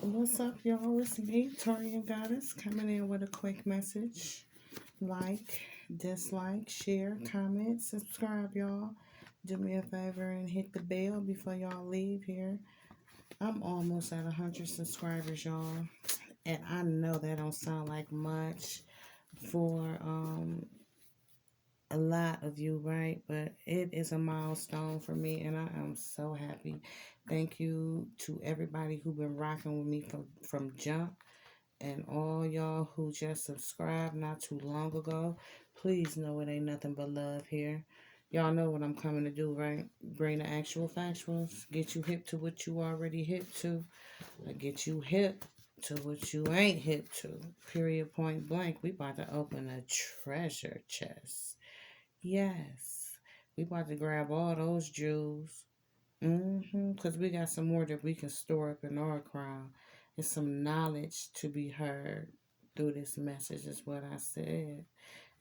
What's up, y'all? It's me, TaureanGoddess, coming in with a quick message. Like, dislike, share, comment, subscribe, y'all. Do me a favor and hit the bell before y'all leave here. I'm almost at 100 subscribers, y'all. And I know that don't sound like much for a lot of you, right? But it is a milestone for me, and I am so happy. Thank you to everybody who been rocking with me from jump, and all y'all who just subscribed not too long ago. Please know it ain't nothing but love here. Y'all know what I'm coming to do, right? Bring the actual factuals, get you hip to what you already hip to, or get you hip to what you ain't hip to. Period, point blank. We about to open a treasure chest. Yes. We about to grab all those jewels. Because we got some more that we can store up in our crown. It's some knowledge to be heard through this message is what I said.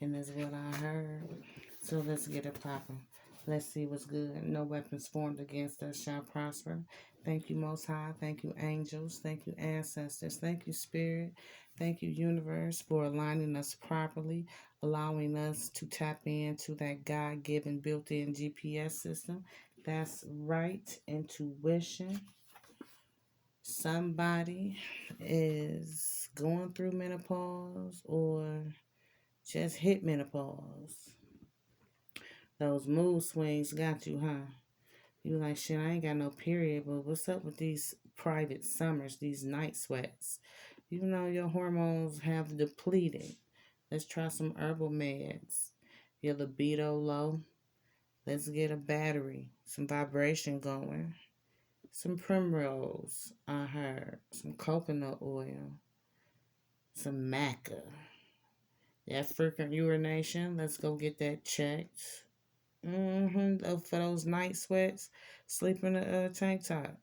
And is what I heard. So let's get it popping. Let's see what's good. No weapons formed against us shall prosper. Thank you, Most High. Thank you, angels. Thank you, ancestors. Thank you, Spirit. Thank you, universe, for aligning us properly, allowing us to tap into that God-given built-in GPS system. That's right, intuition. Somebody is going through menopause or just hit menopause. Those mood swings got you, huh? You like, shit, I ain't got no period, but what's up with these private summers, these night sweats? You know your hormones have depleted. Let's try some herbal meds. Your libido low. Let's get a battery, some vibration going. Some primrose, I heard. Some coconut oil. Some maca. That freaking urination, let's go get that checked. For those night sweats, sleep in a tank top.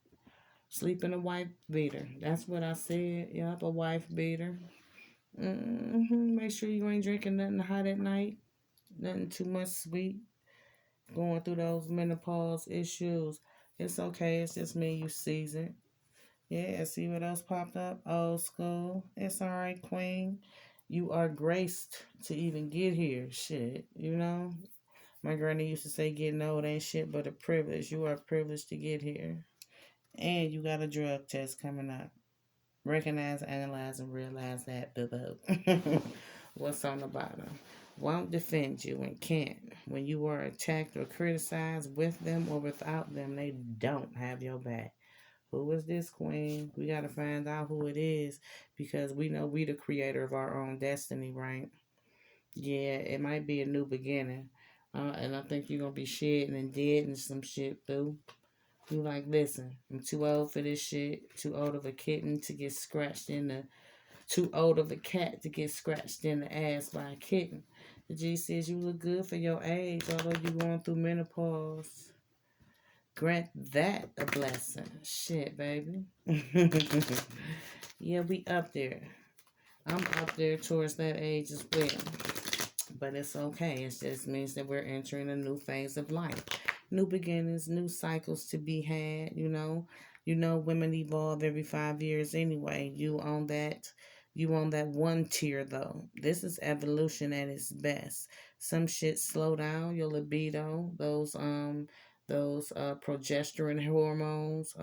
Sleep in a wife beater. That's what I said. Yup, a wife beater. Make sure you ain't drinking nothing hot at night. Nothing too much sweet. Going through those menopause issues. It's okay. It's just me. You seasoned. Yeah, see what else popped up? Old school. It's alright, queen. You are graced to even get here. Shit, you know? My granny used to say getting old ain't shit but a privilege. You are privileged to get here. And you got a drug test coming up. Recognize, analyze, and realize that. What's on the bottom? Won't defend you and can't. When you are attacked or criticized with them or without them, they don't have your back. Who is this queen? We got to find out who it is because we know we the creator of our own destiny, right? Yeah, it might be a new beginning. And I think you're going to be shedding and dead and some shit, too. You like, listen, I'm too old for this shit. Too old of a kitten to get scratched in the... Too old of a cat to get scratched in the ass by a kitten. The G says you look good for your age, although you're going through menopause. Grant that a blessing. Shit, baby. Yeah, we up there. I'm up there towards that age as well. But it's okay. It just means that we're entering a new phase of life. New beginnings, new cycles to be had, you know. You know women evolve every 5 years anyway. You on that one tier though. This is evolution at its best. Some shit slow down your libido, those progesterone hormones,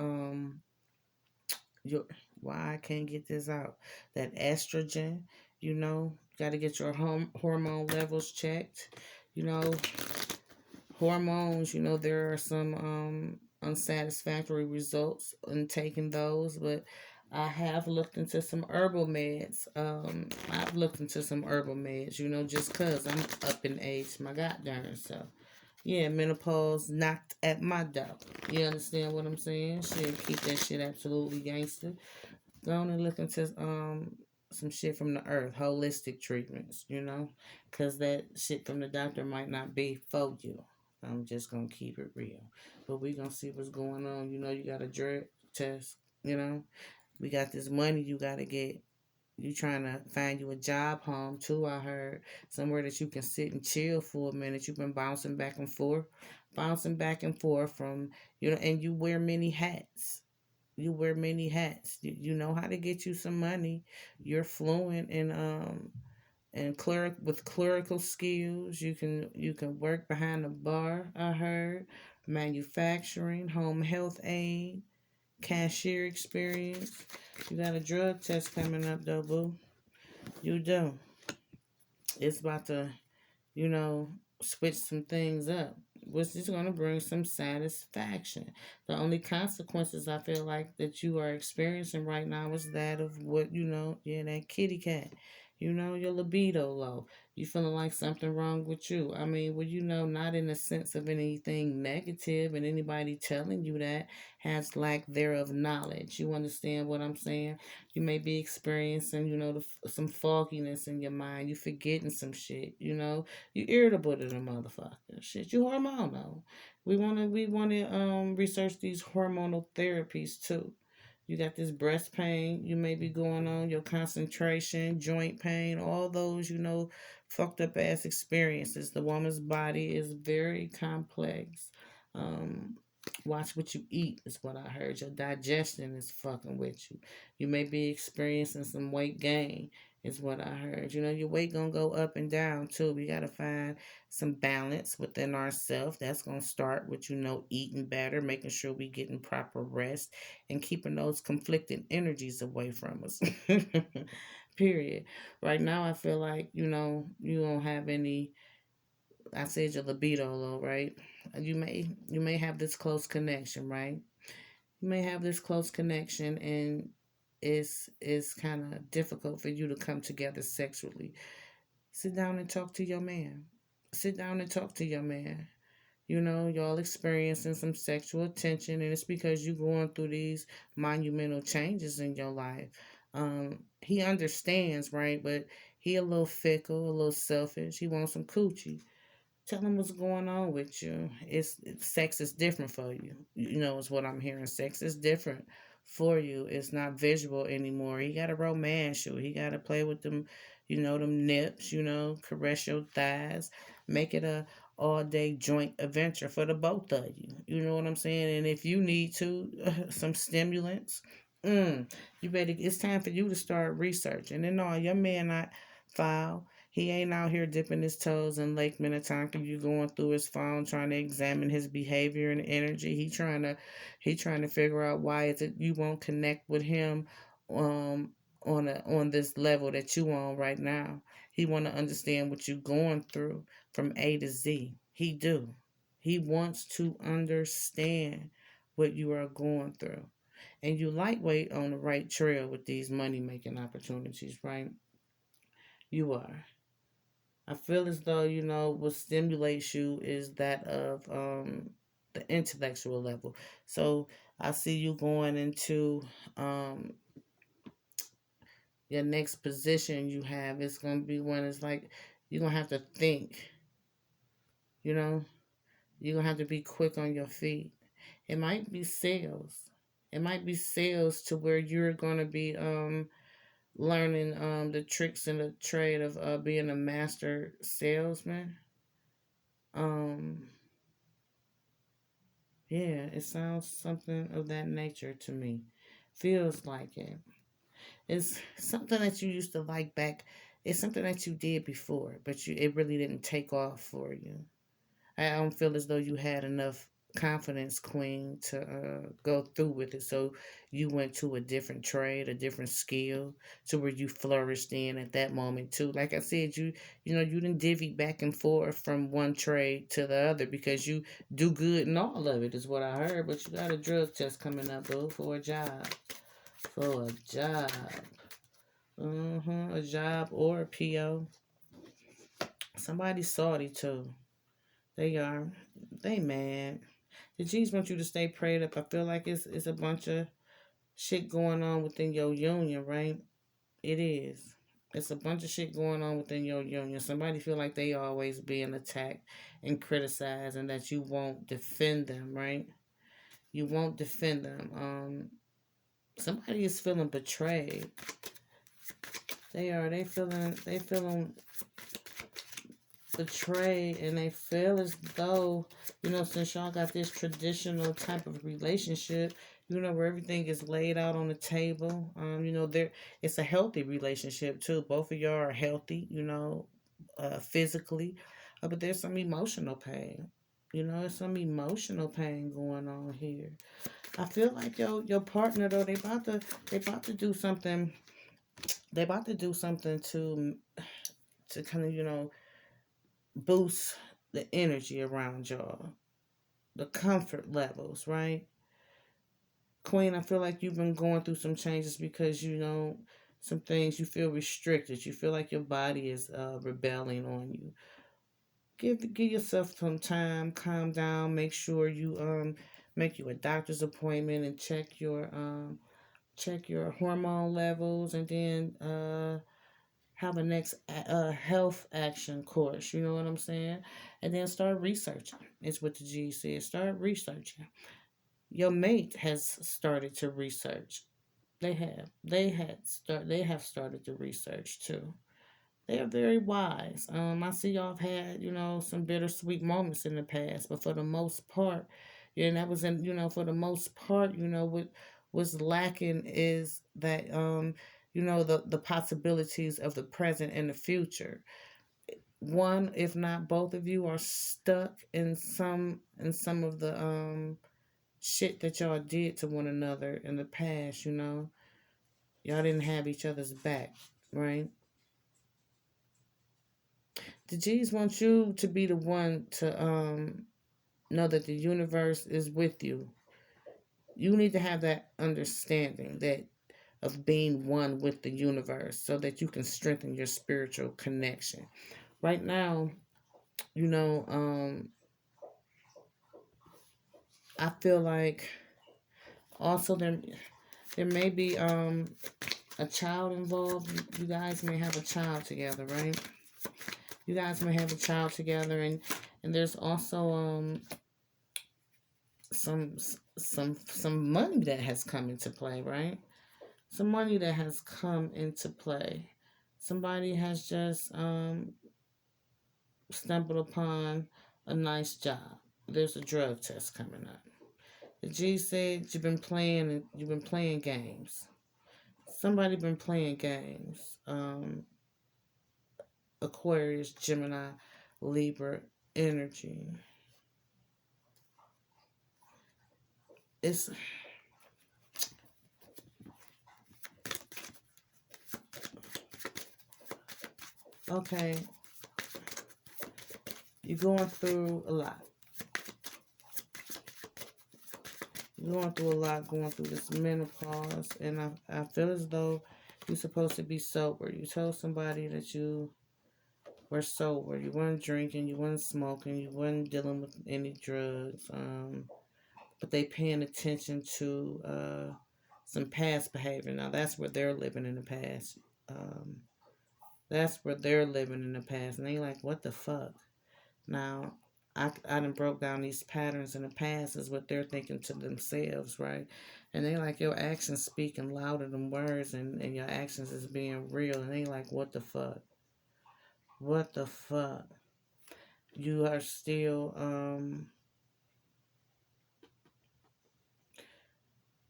your why I can't get this out. That estrogen, you know, got to get your hormone levels checked. You know, hormones, you know, there are some unsatisfactory results in taking those, but I have looked into some herbal meds. I've looked into some herbal meds, you know, just because I'm up in age, my goddamn self. Yeah, menopause knocked at my door. You understand what I'm saying? Shit, keep that shit absolutely gangster. Go on and look into some shit from the earth, holistic treatments, you know? Because that shit from the doctor might not be for you. I'm just going to keep it real. But we going to see what's going on. You know, you got a drug test, you know? We got this money you got to get. You trying to find you a job home too, I heard. Somewhere that you can sit and chill for a minute. You've been bouncing back and forth from, you know, and you wear many hats. You wear many hats. You know how to get you some money. You're fluent in and with clerical skills. You can work behind the bar, I heard, manufacturing, home health aid, cashier experience. You got a drug test coming up though, boo. You do. It's about to, you know, switch some things up, which is going to bring some satisfaction. The only consequences I feel like that you are experiencing right now is that of what, yeah, that kitty cat. Your libido low. You feeling like something wrong with you. I mean, well, not in the sense of anything negative, and anybody telling you that has lack thereof knowledge. You understand what I'm saying? You may be experiencing, some fogginess in your mind. You forgetting some shit, you irritable to the motherfucker. Shit, you hormonal. We wanna research these hormonal therapies too. You got this breast pain you may be going on, your concentration, joint pain, all those, fucked up ass experiences. The woman's body is very complex. Um, Watch what you eat is what I heard. Your digestion is fucking with you. You may be experiencing some weight gain is what I heard. Your weight gonna go up and down too. We gotta find some balance within ourselves. That's gonna start with eating better, making sure we getting proper rest, and keeping those conflicting energies away from us. Period. Right now, I feel like you don't have any. I said your libido low, right? You may have this close connection, right? You may have this close connection, and it's kind of difficult for you to come together sexually. Sit down and talk to your man. Sit down and talk to your man. Y'all experiencing some sexual tension, and it's because you going through these monumental changes in your life. He understands, right? But he a little fickle, a little selfish. He wants some coochie. Tell him what's going on with you. Sex is different for you. Is what I'm hearing. Sex is different for you. It's not visual anymore. He got to romance you. He got to play with them, them nips. Caress your thighs. Make it a all day joint adventure for the both of you. You know what I'm saying? And if you need to, some stimulants. You better. It's time for you to start researching. And no, your man not foul. He ain't out here dipping his toes in Lake Minnetonka. You going through his phone trying to examine his behavior and energy. He trying to figure out why is it you won't connect with him on this level that you on right now. He want to understand what you going through from A to Z. He do. He wants to understand what you are going through. And you lightweight on the right trail with these money making opportunities, right? You are. I feel as though, what stimulates you is that of the intellectual level. So I see you going into your next position you have. It's going to be one that's like, you're going to have to think, you know? You're going to have to be quick on your feet. It might be sales. It might be sales to where you're going to be learning the tricks in the trade of being a master salesman. Um, yeah, it sounds something of that nature to me. Feels like it. It's something that you used to like back. It's something that you did before, but it really didn't take off for you. I don't feel as though you had enough confidence, Queen, to go through with it. So you went to a different trade, a different skill, to where you flourished in at that moment too. Like I said, you didn't divvy back and forth from one trade to the other because you do good in all of it, is what I heard. But you got a drug test coming up, boo, for a job. For a job. A job or a PO. Somebody salty too. They are. They mad. The G's want you to stay prayed up. I feel like it's a bunch of shit going on within your union, right? It is. It's a bunch of shit going on within your union. Somebody feel like they always being attacked and criticized, and that you won't defend them, right? You won't defend them. Somebody is feeling betrayed. They are. They feeling betrayed, and they feel as though, since y'all got this traditional type of relationship, You know, where everything is laid out on the table. You know, it's a healthy relationship too. Both of y'all are healthy, you know, physically. But there's some emotional pain. You know, there's some emotional pain going on here. I feel like your partner though, they about to do something. They about to do something to kind of, you know, boost the energy around y'all, the comfort levels, right? Queen, I feel like you've been going through some changes because, you know, some things you feel restricted. You feel like your body is rebelling on you. Give yourself some time, calm down, make sure you make you a doctor's appointment and check your hormone levels, and then have a next health action course. You know what I'm saying? And then start researching. Is what the G said. Start researching. Your mate has started to research. They have. They have started to research too. They are very wise. I see y'all have had, you know, some bittersweet moments in the past, but for the most part, yeah, and that was in, you know, for the most part, you know, what was lacking is that, you know, the possibilities of the present and the future. One, if not both of you, are stuck in some of the shit that y'all did to one another in the past. You know, y'all didn't have each other's back, right? The G's want you to be the one to know that the universe is with you. You need to have that understanding that of being one with the universe so that you can strengthen your spiritual connection. Right now, you know, I feel like also there may be a child involved. You guys may have a child together, right? You guys may have a child together, and there's also some some money that has come into play, right? Some money that has come into play. Somebody has just stumbled upon a nice job. There's a drug test coming up. The G said you've been playing games. Somebody been playing games. Aquarius, Gemini, Libra energy. It's okay. You're going through a lot. You're going through a lot, going through this menopause, and I feel as though you're supposed to be sober. You told somebody that you were sober. You weren't drinking, you weren't smoking, you weren't dealing with any drugs. But they paying attention to some past behavior. Now that's where they're living in the past. Um, that's where they're living in the past, and they like, what the fuck? Now, I done broke down these patterns in the past is what they're thinking to themselves, right? And they like your actions speaking louder than words, and your actions is being real, and they like, what the fuck? What the fuck? You are still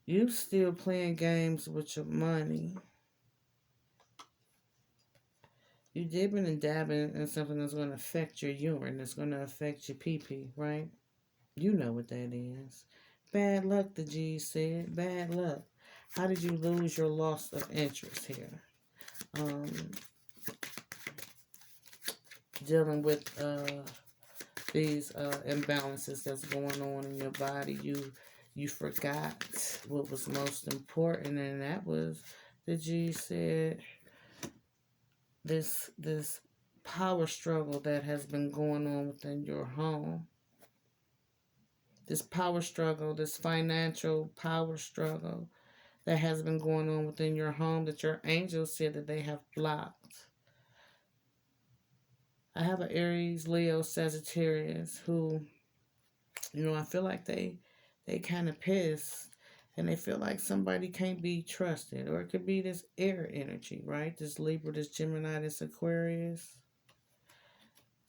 you still playing games with your money. You dipping and dabbing in something that's going to affect your urine, that's going to affect your pee-pee, right? You know what that is. Bad luck, the G said. Bad luck. How did you lose your loss of interest here? Um, Dealing with these imbalances that's going on in your body. You forgot what was most important, and that was the G said this power struggle that has been going on within your home. This power struggle, this financial power struggle that has been going on within your home that your angels said that they have blocked. I have an Aries, Leo, Sagittarius who, you know, I feel like they kind of pissed, and they feel like somebody can't be trusted, or it could be this air energy, right? This Libra, this Gemini, this Aquarius.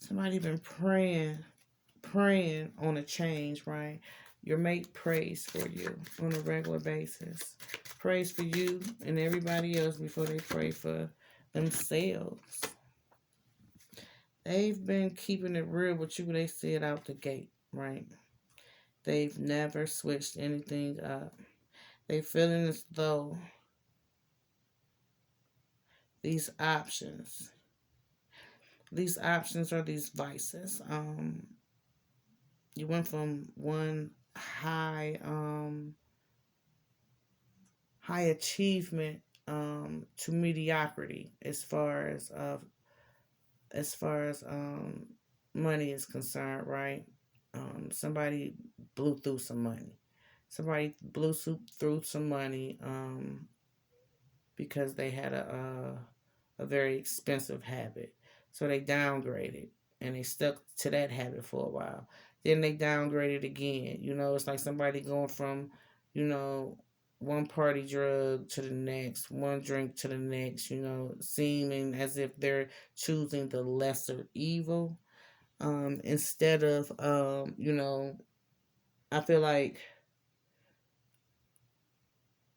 Somebody been praying on a change, right? Your mate prays for you on a regular basis. Prays for you and everybody else before they pray for themselves. They've been keeping it real with you. They said out the gate, right? They've never switched anything up. They feeling as though these options are these vices. You went from one high achievement to mediocrity as far as money is concerned, right? Somebody blew through some money. Somebody blew through some money because they had a very expensive habit. So they downgraded and they stuck to that habit for a while. Then they downgraded again. You know, it's like somebody going from, you know, one party drug to the next, one drink to the next, you know, seeming as if they're choosing the lesser evil. Instead of, you know, I feel like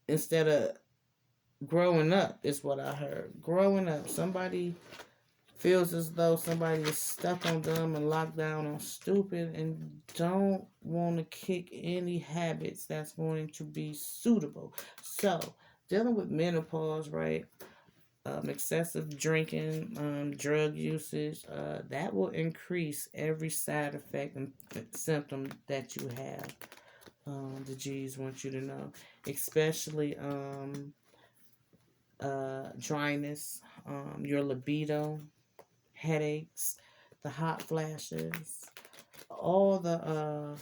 instead of growing up, is what I heard. Growing up, somebody feels as though somebody is stuck on them and locked down on stupid and don't want to kick any habits that's going to be suitable. So, dealing with menopause, right? Excessive drinking, drug usage, that will increase every side effect and symptom that you have. The G's want you to know, especially dryness, your libido, headaches, the hot flashes, all the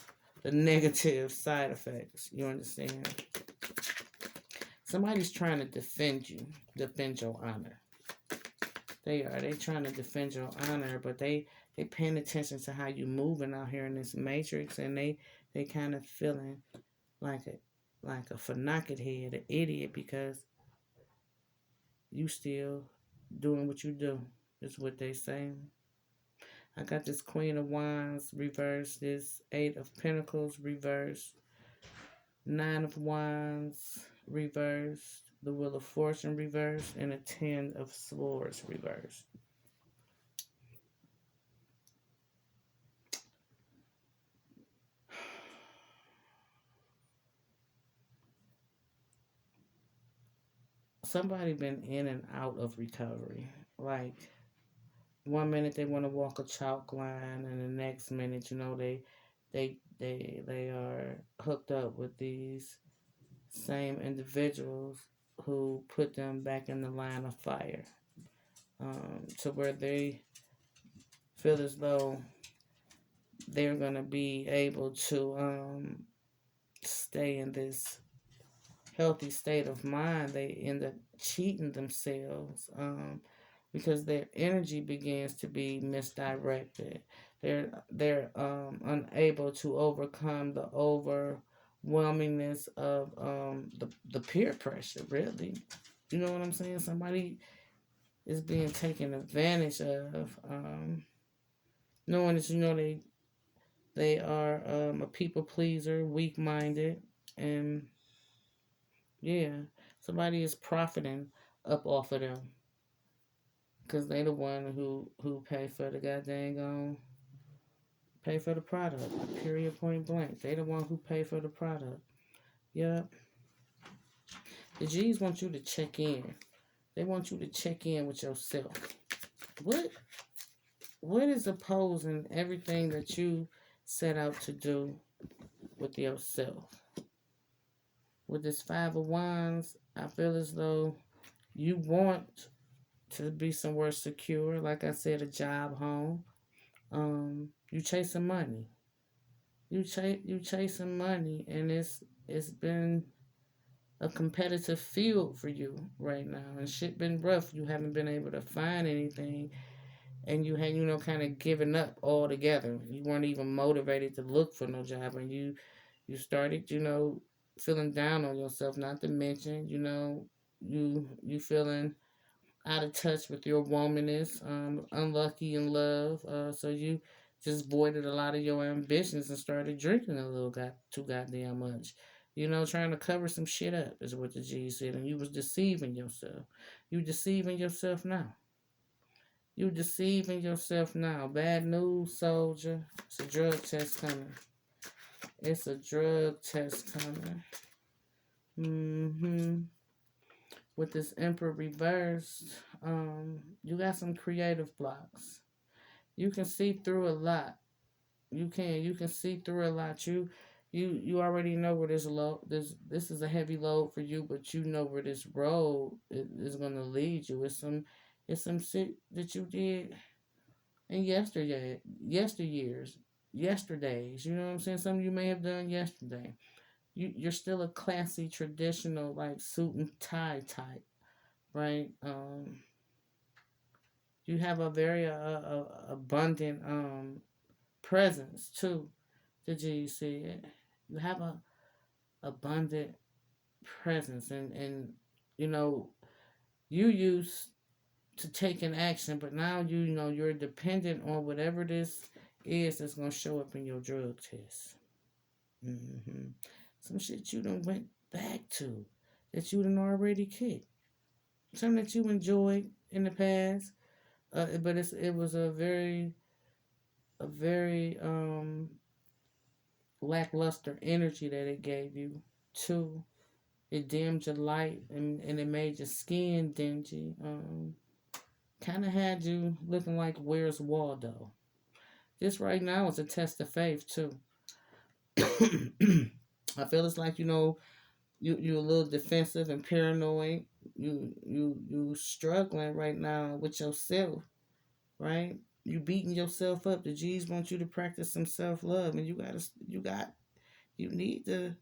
negative side effects. You understand? Somebody's trying to defend you, defend your honor. They trying to defend your honor, but they paying attention to how you moving out here in this matrix, and they kind of feeling like a fanatic head, an idiot, because you still doing what you do. Is what they saying. I got this Queen of Wands reversed, this Eight of Pentacles reversed, Nine of Wands reversed, the Wheel of Fortune reversed, and a Ten of Swords reversed. Somebody been in and out of recovery. Like, one minute they want to walk a chalk line, and the next minute, you know, they are hooked up with these same individuals who put them back in the line of fire, to where they feel as though they're going to be able to stay in this healthy state of mind. They end up cheating themselves because their energy begins to be misdirected. They're unable to overcome the overwhelmingness of the peer pressure. Really, you know what I'm saying? Somebody is being taken advantage of, knowing that, you know, they are a people pleaser, weak minded, and yeah, somebody is profiting up off of them because they the one who pay for the goddamn pay for the product. Period. Point blank. They the one who pay for the product. Yep. The G's want you to check in. They want you to check in with yourself. What is opposing everything that you set out to do with yourself? With this Five of Wands, I feel as though you want to be somewhere secure. Like I said, a job, home. You chasing money. You chasing money, and it's been a competitive field for you right now, and shit been rough. You haven't been able to find anything, and you had, you know, kind of given up altogether. You weren't even motivated to look for no job, and you started, you know, feeling down on yourself. Not to mention, you know, you feeling out of touch with your womanness, unlucky in love. So you just voided a lot of your ambitions and started drinking a little too goddamn much. You know, trying to cover some shit up is what the G said, and you was deceiving yourself. You deceiving yourself now. You deceiving yourself now. Bad news, soldier. It's a drug test coming. It's a drug test coming. Mm-hmm. With this Emperor reversed, you got some creative blocks. You can see through a lot. You can see through a lot. You already know where this load this is a heavy load for you, but you know where this road is gonna lead you. It's some shit that you did in yesterdays. You know what I'm saying? Something you may have done yesterday. You're still a classy, traditional, like suit and tie type, right? You have a very abundant presence too. The G said you have a abundant presence, and you know you used to taking action, but now you know you're dependent on whatever this is that's gonna show up in your drug test. Some shit you done went back to that you done already kicked. Something that you enjoyed in the past, but it was a very lackluster energy that it gave you. Too, it dimmed your light and it made your skin dingy. Kind of had you looking like Where's Waldo. This right now is a test of faith too. I feel it's like you a little defensive and paranoid. You struggling right now with yourself, right? You beating yourself up. The G's want you to practice some self love, and you need to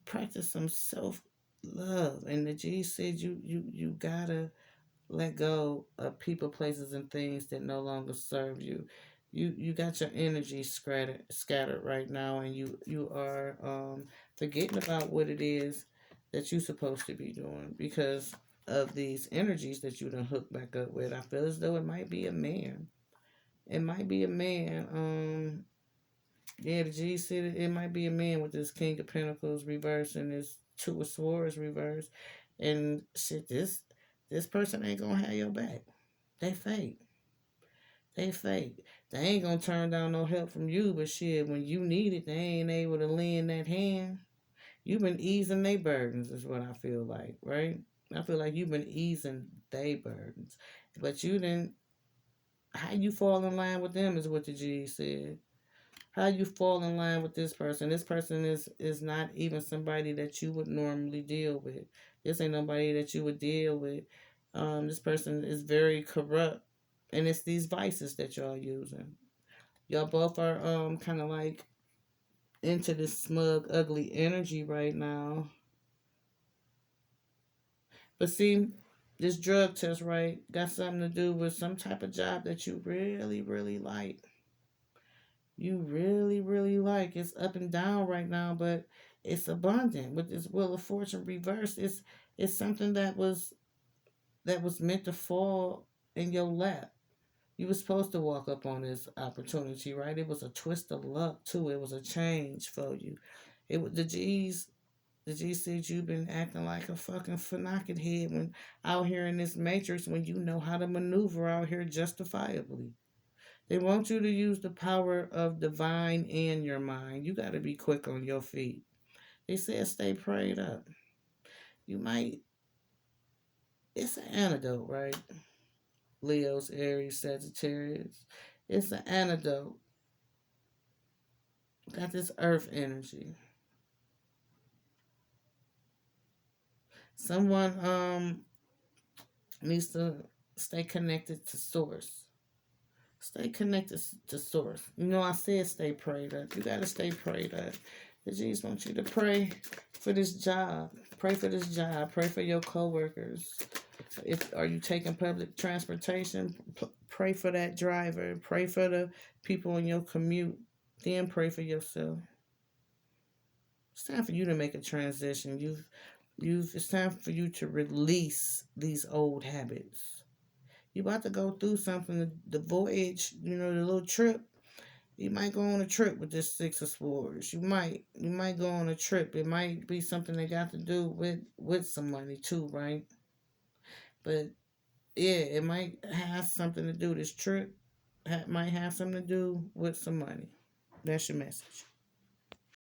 practice some self love. And the G said you gotta let go of people, places, and things that no longer serve you. You got your energy scattered right now, and you are forgetting about what it is that you're supposed to be doing because of these energies that you done hooked back up with. I feel as though it might be a man. It might be a man. Yeah, the G said it might be a man with this King of Pentacles reverse and this Two of Swords reverse, and shit. This person ain't gonna have your back. They fake. They fake. They ain't gonna turn down no help from you, but shit, when you need it, they ain't able to lend that hand. You've been easing their burdens, is what I feel like, right? I feel like you've been easing their burdens, but you didn't. How you fall in line with them is what the G said. How you fall in line with this person. This person is not even somebody that you would normally deal with. This ain't nobody that you would deal with. This person is very corrupt, and it's these vices that y'all using. Y'all both are kind of like into this smug, ugly energy right now. But see, this drug test, right, got something to do with some type of job that you really, really like. You really, really like. It's up and down right now, but it's abundant. With this Wheel of Fortune reversed, it's something that was meant to fall in your lap. You were supposed to walk up on this opportunity, right? It was a twist of luck too. It was a change for you. It was the G said you've been acting like a fucking fanatic head when out here in this matrix when you know how to maneuver out here justifiably. They want you to use the power of divine in your mind. You got to be quick on your feet. They said stay prayed up. You might, it's an antidote, right? Leo's, Aries, Sagittarius. It's an antidote. Got this earth energy. Someone needs to stay connected to source. Stay connected to source. You know, I said stay prayed up. You gotta stay prayed up. The G's want you to pray for this job. Pray for this job. Pray for your coworkers. If are you taking public transportation, pray for that driver. Pray for the people in your commute. Then pray for yourself. It's time for you to make a transition. It's time for you to release these old habits. You about to go through something, the voyage, the little trip. You might go on a trip with this Six of Swords. You might go on a trip. It might be something that got to do with some money too, right? But yeah, it might have something to do. This trip might have something to do with some money. That's your message.